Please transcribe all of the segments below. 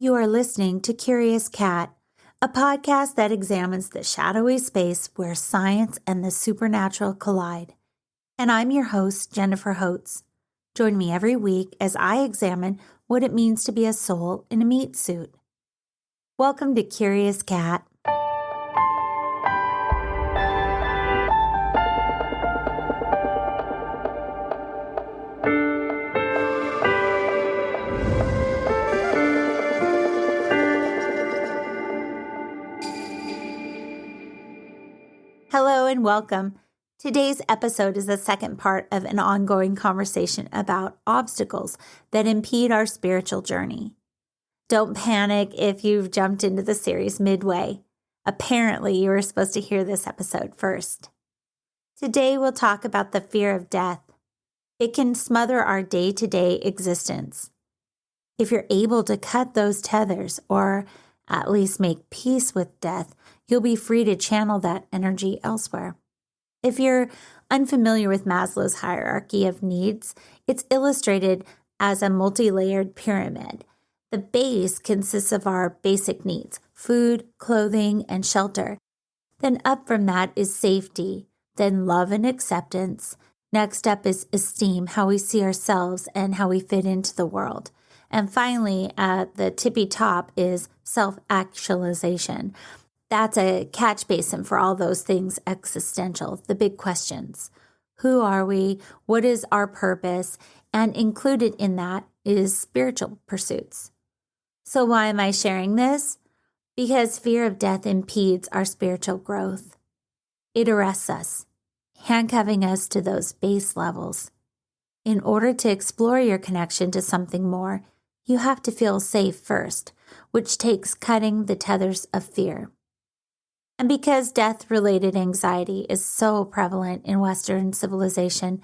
You are listening to Curious Cat, a podcast that examines the shadowy space where science and the supernatural collide. And I'm your host, Jennifer Holtz. Join me every week as I examine what it means to be a soul in a meat suit. Welcome to Curious Cat. Hello and welcome. Today's episode is the second part of an ongoing conversation about obstacles that impede our spiritual journey. Don't panic if you've jumped into the series midway. Apparently, you were supposed to hear this episode first. Today, we'll talk about the fear of death. It can smother our day-to-day existence. If you're able to cut those tethers, or at least make peace with death, you'll be free to channel that energy elsewhere. If you're unfamiliar with Maslow's hierarchy of needs, it's illustrated as a multi-layered pyramid. The base consists of our basic needs: food, clothing, and shelter. Then up from that is safety, then love and acceptance. Next up is esteem, how we see ourselves and how we fit into the world. And finally, at the tippy top is self-actualization. That's a catch basin for all those things existential, the big questions. Who are we? What is our purpose? And included in that is spiritual pursuits. So why am I sharing this? Because fear of death impedes our spiritual growth. It arrests us, handcuffing us to those base levels. In order to explore your connection to something more, you have to feel safe first, which takes cutting the tethers of fear. And because death-related anxiety is so prevalent in Western civilization,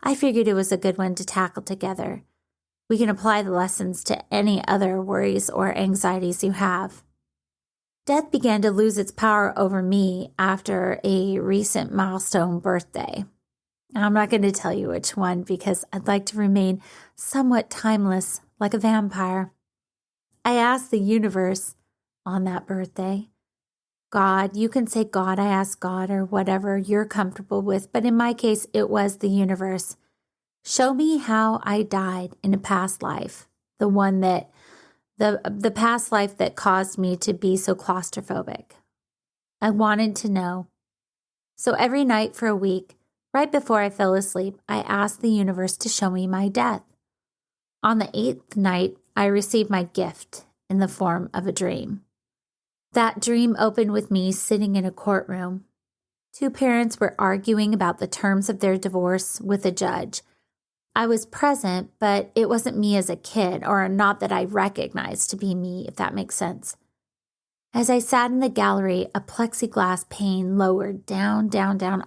I figured it was a good one to tackle together. We can apply the lessons to any other worries or anxieties you have. Death began to lose its power over me after a recent milestone birthday. I'm not going to tell you which one because I'd like to remain somewhat timeless like a vampire. I asked the universe on that birthday, God, you can say God, I asked God, or whatever you're comfortable with, but in my case, it was the universe. Show me how I died in a past life, the past life that caused me to be so claustrophobic. I wanted to know. So every night for a week, right before I fell asleep, I asked the universe to show me my death. On the 8th night, I received my gift in the form of a dream. That dream opened with me sitting in a courtroom. Two parents were arguing about the terms of their divorce with a judge. I was present, but it wasn't me as a kid, or not that I recognized to be me, if that makes sense. As I sat in the gallery, a plexiglass pane lowered down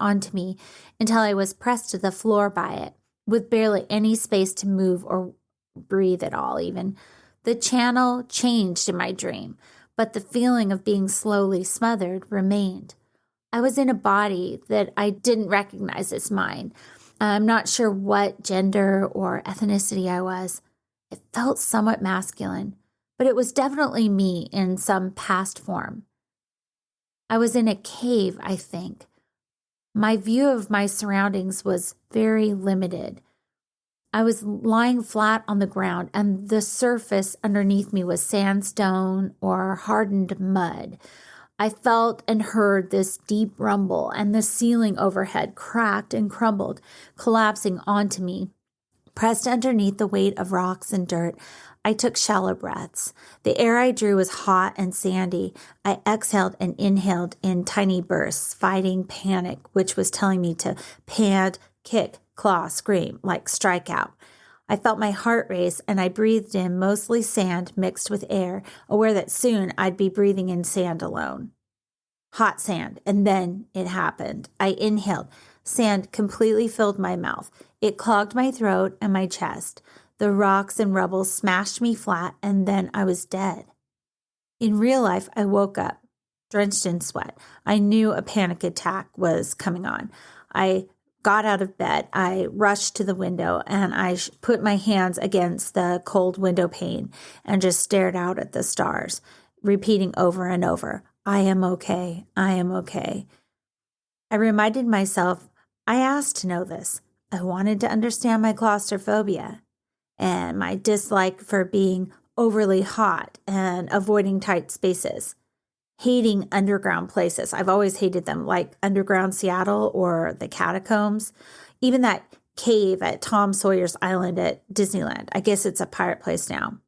onto me until I was pressed to the floor by it, with barely any space to move or breathe at all even. The channel changed in my dream, but the feeling of being slowly smothered remained. I was in a body that I didn't recognize as mine. I'm not sure what gender or ethnicity I was. It felt somewhat masculine, but it was definitely me in some past form. I was in a cave, I think. My view of my surroundings was very limited. I was lying flat on the ground, and the surface underneath me was sandstone or hardened mud. I felt and heard this deep rumble, and the ceiling overhead cracked and crumbled, collapsing onto me. Pressed underneath the weight of rocks and dirt, I took shallow breaths. The air I drew was hot and sandy. I exhaled and inhaled in tiny bursts, fighting panic, which was telling me to pant, kick, claw, scream, like strike out. I felt my heart race, and I breathed in mostly sand mixed with air, aware that soon I'd be breathing in sand alone. Hot sand, and then it happened. I inhaled. Sand completely filled my mouth. It clogged my throat and my chest. The rocks and rubble smashed me flat, and then I was dead. In real life, I woke up, drenched in sweat. I knew a panic attack was coming on. I got out of bed. I rushed to the window and I put my hands against the cold window pane and just stared out at the stars, repeating over and over, I am okay. I am okay. I reminded myself, I asked to know this. I wanted to understand my claustrophobia and my dislike for being overly hot and avoiding tight spaces, hating underground places. I've always hated them, like underground Seattle or the catacombs, even that cave at Tom Sawyer's Island at Disneyland. I guess it's a pirate place now.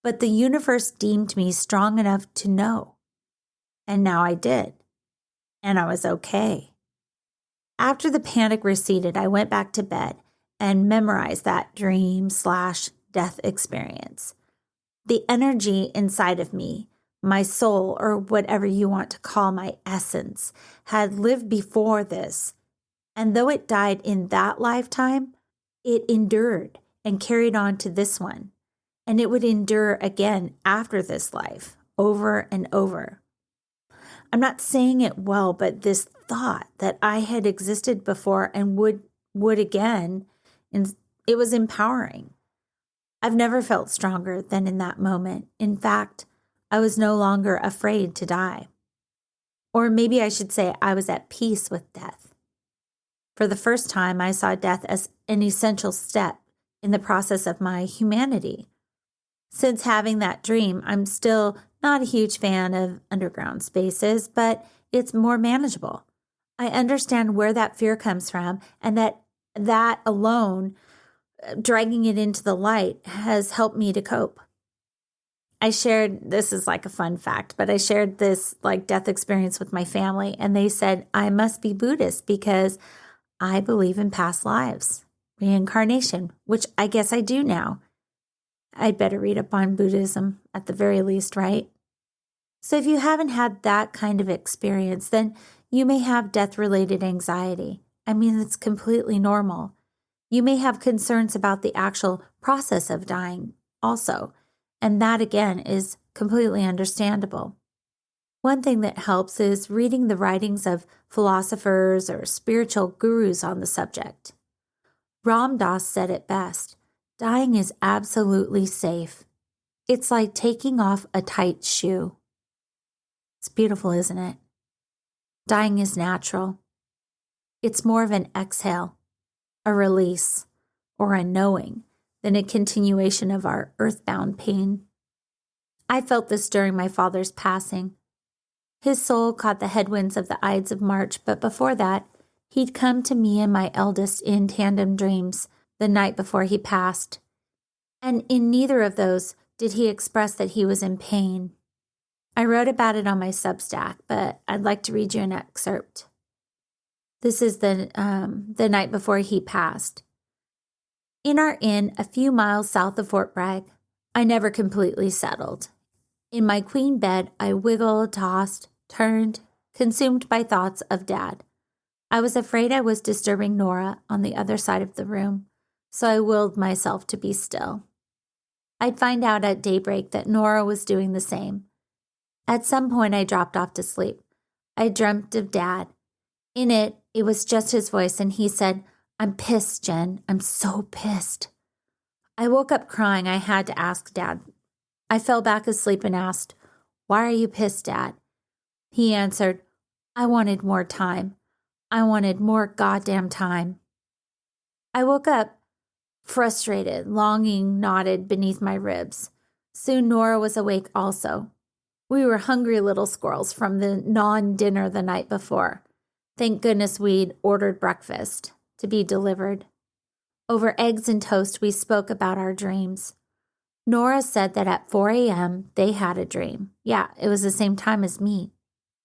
But the universe deemed me strong enough to know. And now I did. And I was okay. After the panic receded, I went back to bed and memorized that dream/death experience. The energy inside of me, my soul, or whatever you want to call my essence, had lived before this. And though it died in that lifetime, it endured and carried on to this one. And it would endure again after this life, over and over. I'm not saying it well, but this thought that I had existed before and would again, and it was empowering. I've never felt stronger than in that moment. In fact, I was no longer afraid to die. Or maybe I should say I was at peace with death. For the first time, I saw death as an essential step in the process of my humanity. Since having that dream, I'm still not a huge fan of underground spaces, but it's more manageable. I understand where that fear comes from, and that alone, dragging it into the light, has helped me to cope. This is like a fun fact, but I shared this death experience with my family, and they said I must be Buddhist because I believe in past lives, reincarnation, which I guess I do now. I'd better read up on Buddhism at the very least, right? So if you haven't had that kind of experience, then you may have death-related anxiety. I mean, it's completely normal. You may have concerns about the actual process of dying also, and that again is completely understandable. One thing that helps is reading the writings of philosophers or spiritual gurus on the subject. Ram Dass said it best. Dying is absolutely safe. It's like taking off a tight shoe. It's beautiful, isn't it? Dying is natural. It's more of an exhale, a release, or a knowing than a continuation of our earthbound pain. I felt this during my father's passing. His soul caught the headwinds of the Ides of March, but before that, he'd come to me and my eldest in tandem dreams the night before he passed. And in neither of those did he express that he was in pain. I wrote about it on my Substack, but I'd like to read you an excerpt. This is the night before he passed. In our inn, a few miles south of Fort Bragg, I never completely settled. In my queen bed, I wiggled, tossed, turned, consumed by thoughts of Dad. I was afraid I was disturbing Nora on the other side of the room, so I willed myself to be still. I'd find out at daybreak that Nora was doing the same. At some point, I dropped off to sleep. I dreamt of Dad. In it was just his voice, and he said, "I'm pissed, Jen. I'm so pissed." I woke up crying. I had to ask Dad. I fell back asleep and asked, "Why are you pissed, Dad?" He answered, "I wanted more time. I wanted more goddamn time." I woke up frustrated, longing knotted beneath my ribs. Soon Nora was awake also. We were hungry little squirrels from the non-dinner the night before. Thank goodness we'd ordered breakfast to be delivered. Over eggs and toast, we spoke about our dreams. Nora said that at 4 a.m., they had a dream. Yeah, it was the same time as me.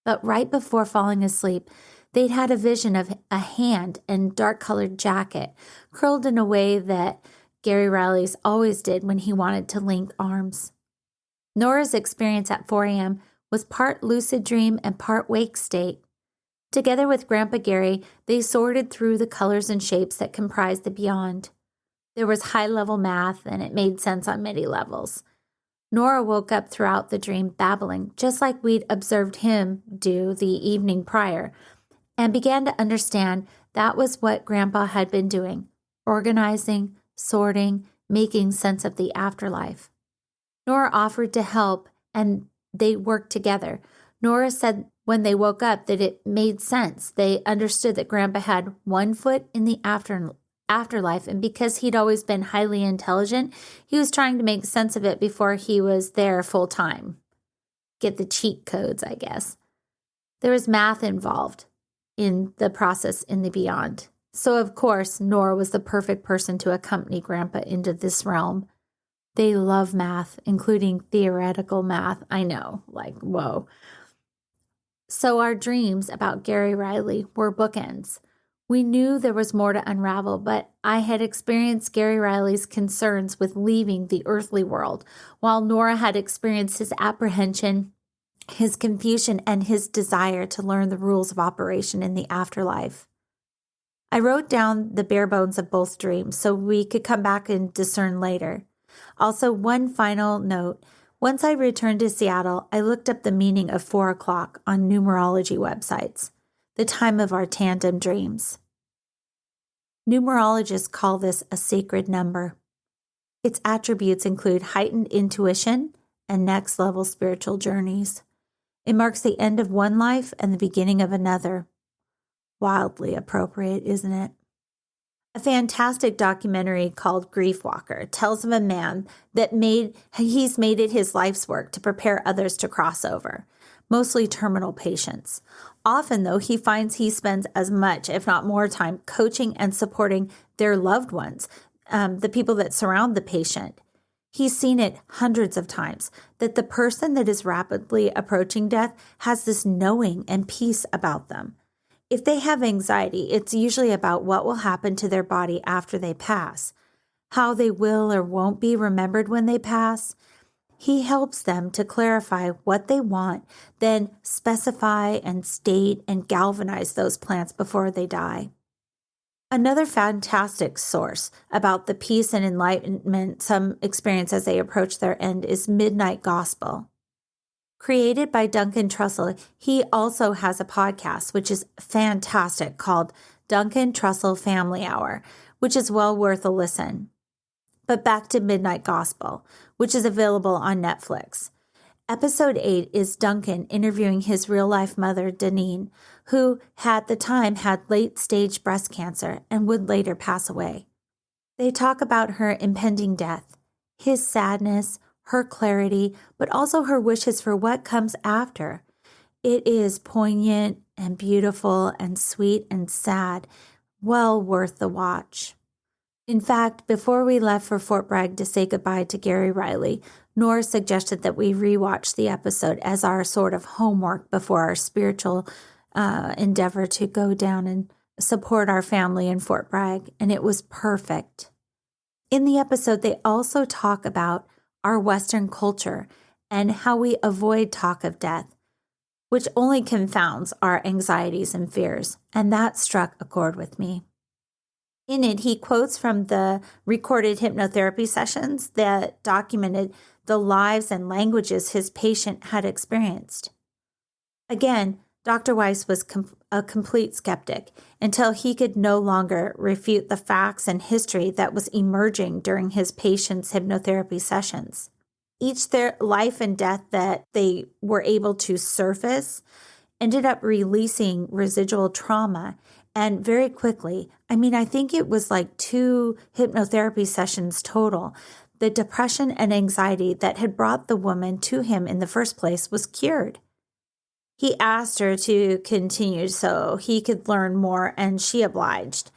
But right before falling asleep, they'd had a vision of a hand and dark-colored jacket curled in a way that Gary Riley's always did when he wanted to link arms. Nora's experience at 4 a.m. was part lucid dream and part wake state. Together with Grandpa Gary, they sorted through the colors and shapes that comprised the beyond. There was high-level math, and it made sense on many levels. Nora woke up throughout the dream babbling, just like we'd observed him do the evening prior, and began to understand that was what Grandpa had been doing, organizing, sorting, making sense of the afterlife. Nora offered to help, and they worked together. Nora said when they woke up that it made sense. They understood that Grandpa had one foot in the afterlife, and because he'd always been highly intelligent, he was trying to make sense of it before he was there full time. Get the cheat codes, I guess. There was math involved in the process in the beyond. So, of course, Nora was the perfect person to accompany Grandpa into this realm. They love math, including theoretical math. I know, like, whoa. So our dreams about Gary Riley were bookends. We knew there was more to unravel, but I had experienced Gary Riley's concerns with leaving the earthly world, while Nora had experienced his apprehension, his confusion, and his desire to learn the rules of operation in the afterlife. I wrote down the bare bones of both dreams so we could come back and discern later. Also, one final note. Once I returned to Seattle, I looked up the meaning of 4 o'clock on numerology websites, the time of our tandem dreams. Numerologists call this a sacred number. Its attributes include heightened intuition and next-level spiritual journeys. It marks the end of one life and the beginning of another. Wildly appropriate, isn't it? A fantastic documentary called Grief Walker tells of a man that he's made it his life's work to prepare others to cross over, mostly terminal patients. Often, though, he finds he spends as much, if not more time, coaching and supporting their loved ones, the people that surround the patient. He's seen it hundreds of times, that the person that is rapidly approaching death has this knowing and peace about them. If they have anxiety, it's usually about what will happen to their body after they pass, how they will or won't be remembered when they pass. He helps them to clarify what they want, then specify and state and galvanize those plans before they die. Another fantastic source about the peace and enlightenment some experience as they approach their end is Midnight Gospel. Created by Duncan Trussell, he also has a podcast, which is fantastic, called Duncan Trussell Family Hour, which is well worth a listen. But back to Midnight Gospel, which is available on Netflix. Episode 8 is Duncan interviewing his real-life mother, Deneen, who at the time had late-stage breast cancer and would later pass away. They talk about her impending death, his sadness, her clarity, but also her wishes for what comes after. It is poignant and beautiful and sweet and sad, well worth the watch. In fact, before we left for Fort Bragg to say goodbye to Gary Riley, Nora suggested that we rewatch the episode as our sort of homework before our spiritual endeavor to go down and support our family in Fort Bragg, and it was perfect. In the episode, they also talk about our Western culture and how we avoid talk of death, which only confounds our anxieties and fears, and that struck a chord with me. In it, he quotes from the recorded hypnotherapy sessions that documented the lives and languages his patient had experienced. Again, Dr. Weiss was a complete skeptic until he could no longer refute the facts and history that was emerging during his patient's hypnotherapy sessions. Each their life and death that they were able to surface ended up releasing residual trauma, and very quickly, I think it was like 2 hypnotherapy sessions total, the depression and anxiety that had brought the woman to him in the first place was cured. He asked her to continue so he could learn more, and she obliged.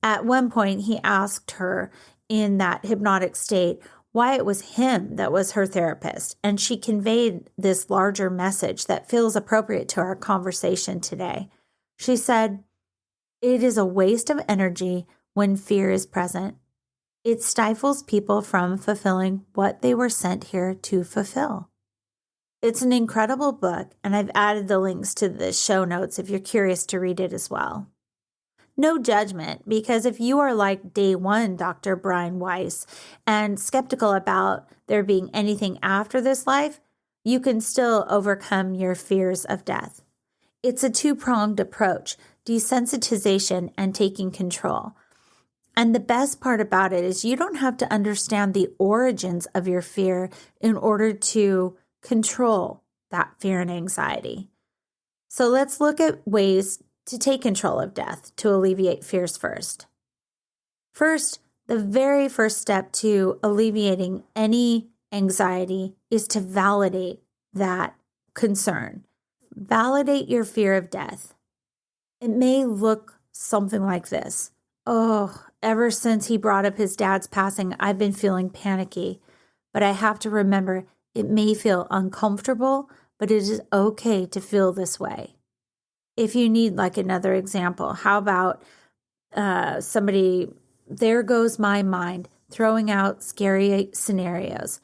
At one point, he asked her in that hypnotic state why it was him that was her therapist, and she conveyed this larger message that feels appropriate to our conversation today. She said, "It is a waste of energy when fear is present. It stifles people from fulfilling what they were sent here to fulfill." It's an incredible book, and I've added the links to the show notes if you're curious to read it as well. No judgment, because if you are like day one Dr. Brian Weiss and skeptical about there being anything after this life, you can still overcome your fears of death. It's a 2-pronged approach desensitization, and taking control. And the best part about it is you don't have to understand the origins of your fear in order to control that fear and anxiety. So let's look at ways to take control of death to alleviate fears first. First, the very first step to alleviating any anxiety is to validate that concern. Validate your fear of death. It may look something like this. Oh, ever since he brought up his dad's passing, I've been feeling panicky. But I have to remember, it may feel uncomfortable, but it is okay to feel this way. If you need like another example, how about somebody, there goes my mind throwing out scary scenarios.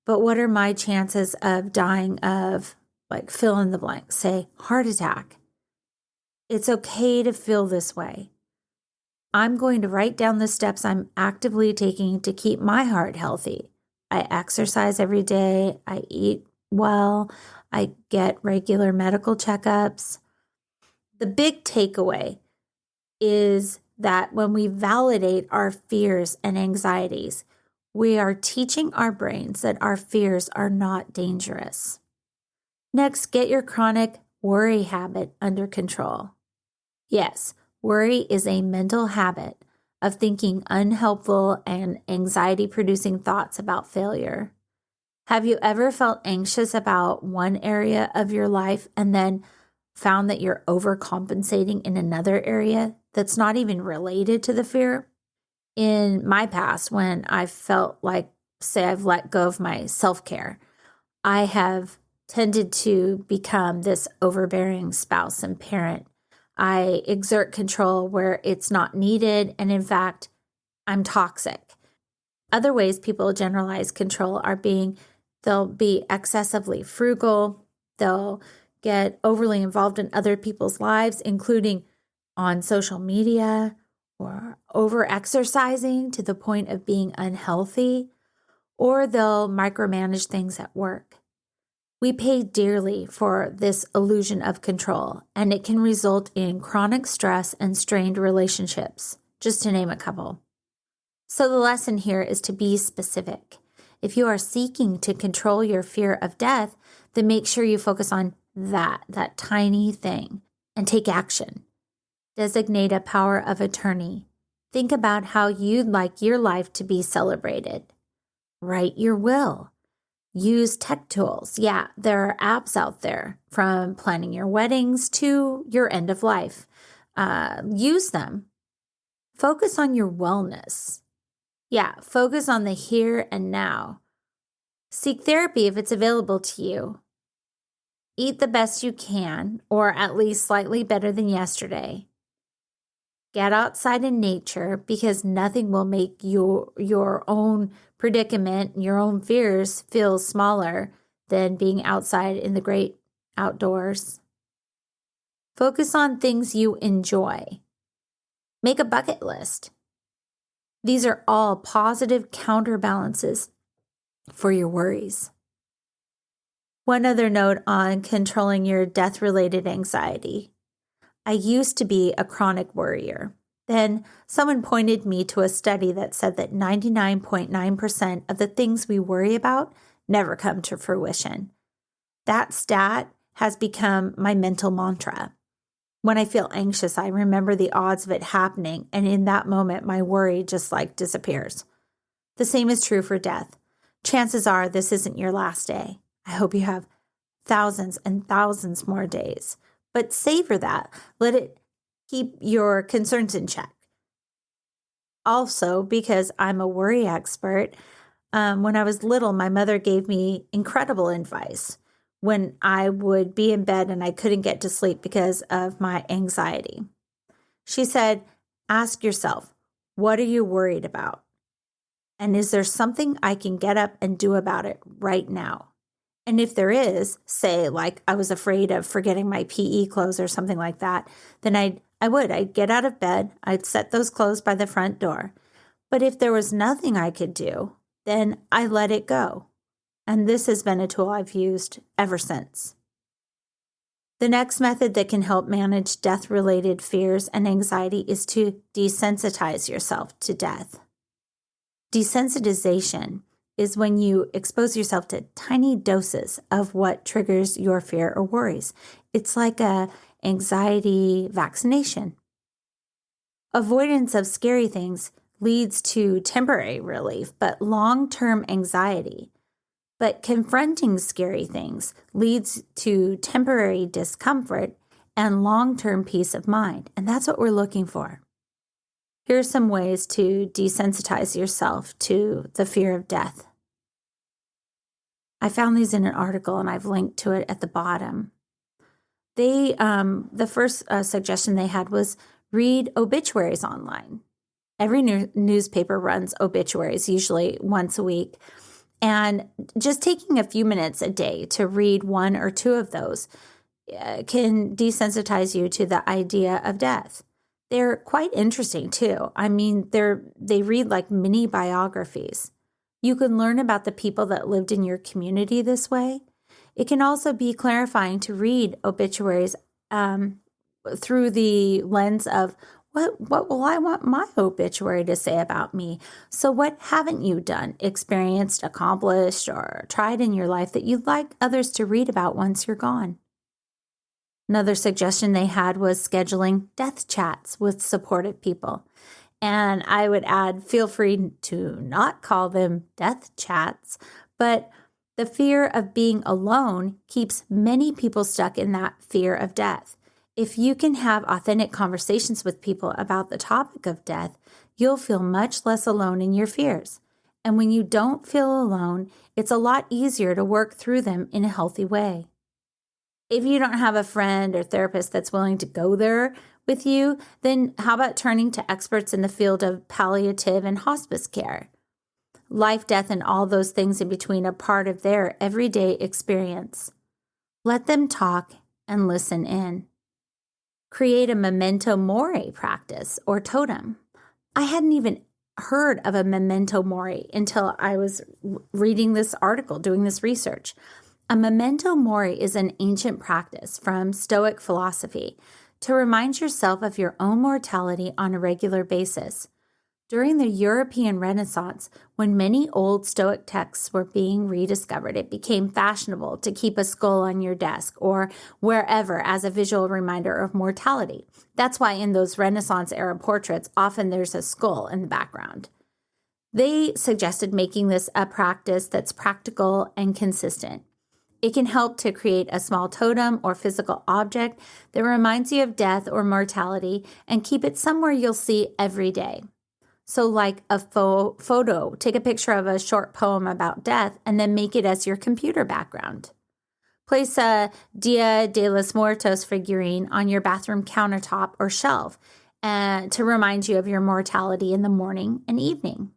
But what are my chances of dying of, like, fill in the blank, say, heart attack? It's okay to feel this way. I'm going to write down the steps I'm actively taking to keep my heart healthy. I exercise every day. I eat well. I get regular medical checkups. The big takeaway is that when we validate our fears and anxieties, we are teaching our brains that our fears are not dangerous. Next, get your chronic worry habit under control. Yes, worry is a mental habit of thinking unhelpful and anxiety-producing thoughts about failure. Have you ever felt anxious about one area of your life and then found that you're overcompensating in another area that's not even related to the fear? In my past, when I felt like, say, I've let go of my self-care, I have tended to become this overbearing spouse and parent. I exert control where it's not needed, and in fact, I'm toxic. Other ways people generalize control are they'll be excessively frugal, they'll get overly involved in other people's lives, including on social media, or over-exercising to the point of being unhealthy, or they'll micromanage things at work. We pay dearly for this illusion of control, and it can result in chronic stress and strained relationships, just to name a couple. So the lesson here is to be specific. If you are seeking to control your fear of death, then make sure you focus on that tiny thing, and take action. Designate a power of attorney. Think about how you'd like your life to be celebrated. Write your will. Use tech tools. Yeah, there are apps out there, from planning your weddings to your end of life. Use them. Focus on your wellness. Yeah, focus on the here and now. Seek therapy if it's available to you. Eat the best you can, or at least slightly better than yesterday. Get outside in nature, because nothing will make your own predicament and your own fears feel smaller than being outside in the great outdoors. Focus on things you enjoy. Make a bucket list. These are all positive counterbalances for your worries. One other note on controlling your death-related anxiety. I used to be a chronic worrier. Then someone pointed me to a study that said that 99.9% of the things we worry about never come to fruition. That stat has become my mental mantra. When I feel anxious, I remember the odds of it happening, and in that moment, my worry just disappears. The same is true for death. Chances are this isn't your last day. I hope you have thousands and thousands more days. But savor that. Let it keep your concerns in check. Also, because I'm a worry expert, when I was little, my mother gave me incredible advice when I would be in bed and I couldn't get to sleep because of my anxiety. She said, ask yourself, what are you worried about? And is there something I can get up and do about it right now? And if there is, say, like I was afraid of forgetting my PE clothes or something like that, then I'd get out of bed, I'd set those clothes by the front door. But if there was nothing I could do, then I let it go. And this has been a tool I've used ever since. The next method that can help manage death-related fears and anxiety is to desensitize yourself to death. Desensitization is when you expose yourself to tiny doses of what triggers your fear or worries. It's like an anxiety vaccination. Avoidance of scary things leads to temporary relief, but long-term anxiety. But confronting scary things leads to temporary discomfort and long-term peace of mind. And that's what we're looking for. Here are some ways to desensitize yourself to the fear of death. I found these in an article and I've linked to it at the bottom. The first suggestion they had was read obituaries online. Every newspaper runs obituaries, usually once a week. And just taking a few minutes a day to read one or two of those can desensitize you to the idea of death. They're quite interesting too. I mean, they read like mini biographies. You can learn about the people that lived in your community this way. It can also be clarifying to read obituaries through the lens of what will I want my obituary to say about me? So what haven't you done, experienced, accomplished, or tried in your life that you'd like others to read about once you're gone? Another suggestion they had was scheduling death chats with supportive people. And I would add, feel free to not call them death chats, but the fear of being alone keeps many people stuck in that fear of death. If you can have authentic conversations with people about the topic of death, you'll feel much less alone in your fears. And when you don't feel alone, it's a lot easier to work through them in a healthy way. If you don't have a friend or therapist that's willing to go there with you, then how about turning to experts in the field of palliative and hospice care? Life, death, and all those things in between are part of their everyday experience. Let them talk and listen in. Create a memento mori practice or totem. I hadn't even heard of a memento mori until I was reading this article, doing this research. A memento mori is an ancient practice from Stoic philosophy to remind yourself of your own mortality on a regular basis. During the European Renaissance, when many old Stoic texts were being rediscovered, it became fashionable to keep a skull on your desk or wherever as a visual reminder of mortality. That's why in those Renaissance-era portraits, often there's a skull in the background. They suggested making this a practice that's practical and consistent. It can help to create a small totem or physical object that reminds you of death or mortality and keep it somewhere you'll see every day. So like a photo, take a picture of a short poem about death and then make it as your computer background. Place a Dia de los Muertos figurine on your bathroom countertop or shelf to remind you of your mortality in the morning and evening.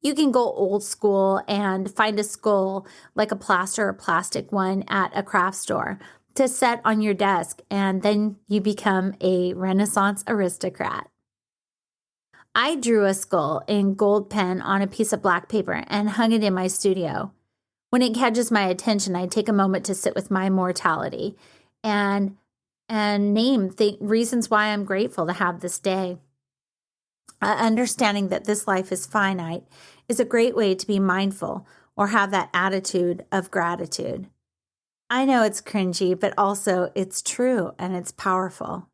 You can go old school and find a skull, like a plaster or plastic one at a craft store, to set on your desk, and then you become a Renaissance aristocrat. I drew a skull in gold pen on a piece of black paper and hung it in my studio. When it catches my attention, I take a moment to sit with my mortality and name the reasons why I'm grateful to have this day. Understanding that this life is finite is a great way to be mindful or have that attitude of gratitude. I know it's cringy, but also it's true and it's powerful.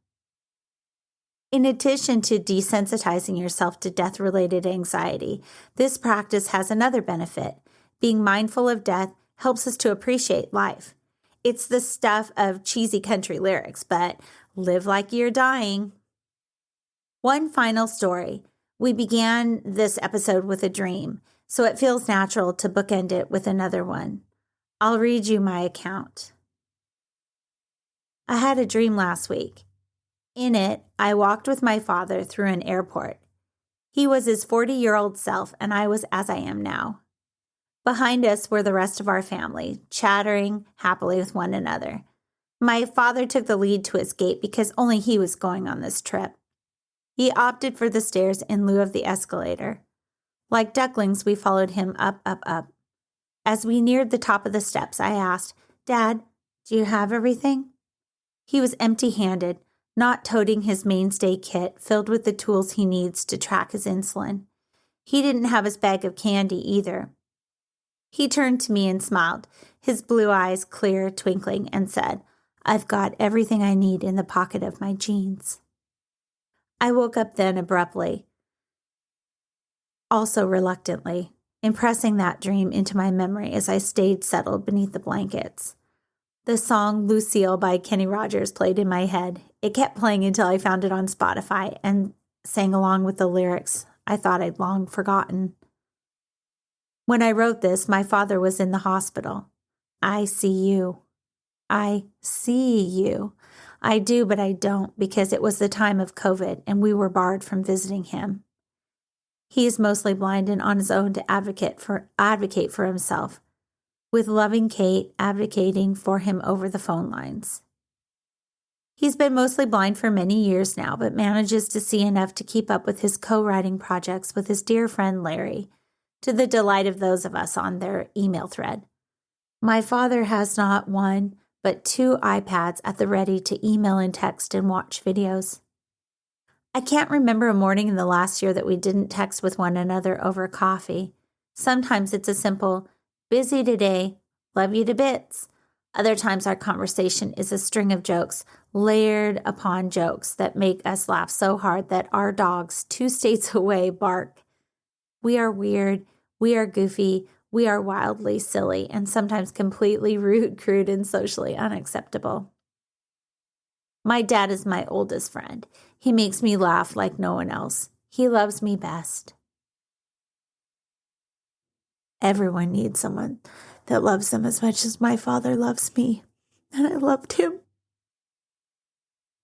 In addition to desensitizing yourself to death-related anxiety, this practice has another benefit. Being mindful of death helps us to appreciate life. It's the stuff of cheesy country lyrics, but live like you're dying. One final story. We began this episode with a dream, so it feels natural to bookend it with another one. I'll read you my account. I had a dream last week. In it, I walked with my father through an airport. He was his 40-year-old self, and I was as I am now. Behind us were the rest of our family, chattering happily with one another. My father took the lead to escape because only he was going on this trip. He opted for the stairs in lieu of the escalator. Like ducklings, we followed him up, up, up. As we neared the top of the steps, I asked, "Dad, do you have everything?" He was empty-handed, not toting his mainstay kit filled with the tools he needs to track his insulin. He didn't have his bag of candy either. He turned to me and smiled, his blue eyes clear, twinkling, and said, "I've got everything I need in the pocket of my jeans." I woke up then abruptly, also reluctantly, impressing that dream into my memory as I stayed settled beneath the blankets. The song Lucille by Kenny Rogers played in my head. It kept playing until I found it on Spotify and sang along with the lyrics I thought I'd long forgotten. When I wrote this, my father was in the hospital. I see you. I see you. I do, but I don't, because it was the time of COVID and we were barred from visiting him. He's mostly blind and on his own to advocate for himself, with loving Kate advocating for him over the phone lines. He's been mostly blind for many years now, but manages to see enough to keep up with his co-writing projects with his dear friend Larry, to the delight of those of us on their email thread. My father has not one, but 2 iPads at the ready to email and text and watch videos. I can't remember a morning in the last year that we didn't text with one another over coffee. Sometimes it's a simple, "Busy today, love you to bits." Other times our conversation is a string of jokes, layered upon jokes that make us laugh so hard that our dogs 2 states away bark. We are weird, we are goofy, we are wildly silly, and sometimes completely rude, crude, and socially unacceptable. My dad is my oldest friend. He makes me laugh like no one else. He loves me best. Everyone needs someone that loves them as much as my father loves me, and I loved him.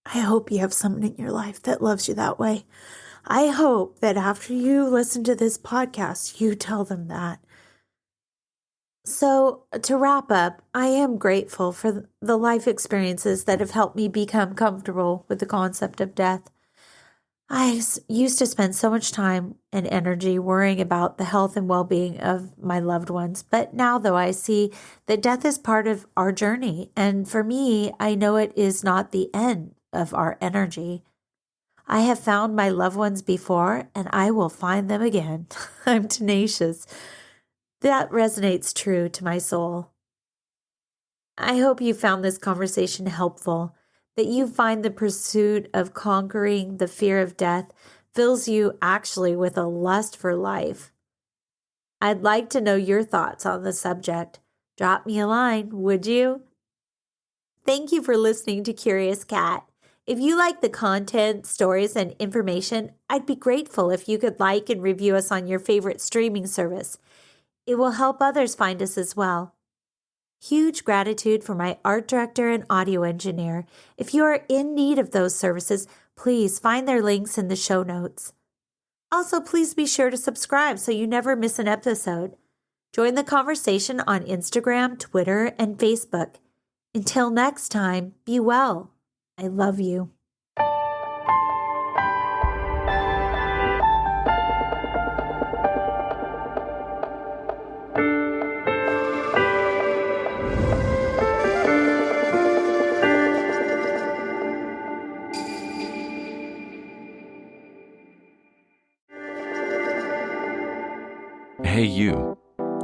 I hope you have someone in your life that loves you that way. I hope that after you listen to this podcast, you tell them that. So, to wrap up, I am grateful for the life experiences that have helped me become comfortable with the concept of death. I used to spend so much time and energy worrying about the health and well-being of my loved ones, but now, though, I see that death is part of our journey, and for me, I know it is not the end of our energy. I have found my loved ones before, and I will find them again. I'm tenacious. That resonates true to my soul. I hope you found this conversation helpful, that you find the pursuit of conquering the fear of death fills you actually with a lust for life. I'd like to know your thoughts on the subject. Drop me a line, would you? Thank you for listening to Curious Cat. If you like the content, stories, and information, I'd be grateful if you could like and review us on your favorite streaming service. It will help others find us as well. Huge gratitude for my art director and audio engineer. If you are in need of those services, please find their links in the show notes. Also, please be sure to subscribe so you never miss an episode. Join the conversation on Instagram, Twitter, and Facebook. Until next time, be well. I love you. Hey, you.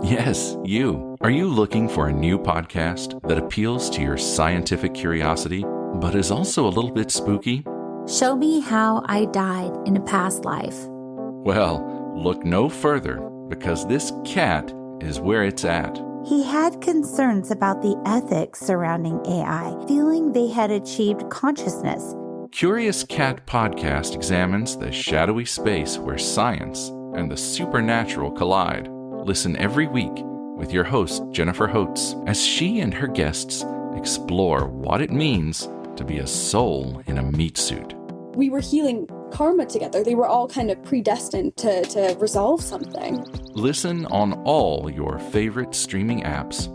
Yes, you. Are you looking for a new podcast that appeals to your scientific curiosity, but is also a little bit spooky? Show me how I died in a past life. Well, look no further, because this cat is where it's at. He had concerns about the ethics surrounding AI, feeling they had achieved consciousness. Curious Cat Podcast examines the shadowy space where science and the supernatural collide. Listen every week with your host, Jennifer Holtz, as she and her guests explore what it means to be a soul in a meat suit. We were healing karma together. They were all kind of predestined to resolve something. Listen on all your favorite streaming apps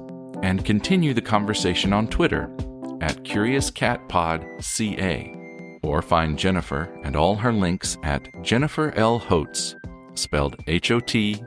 and continue the conversation on Twitter at CuriousCatPodCA, or find Jennifer and all her links at Jennifer L. Holtz, spelled HOTES.com.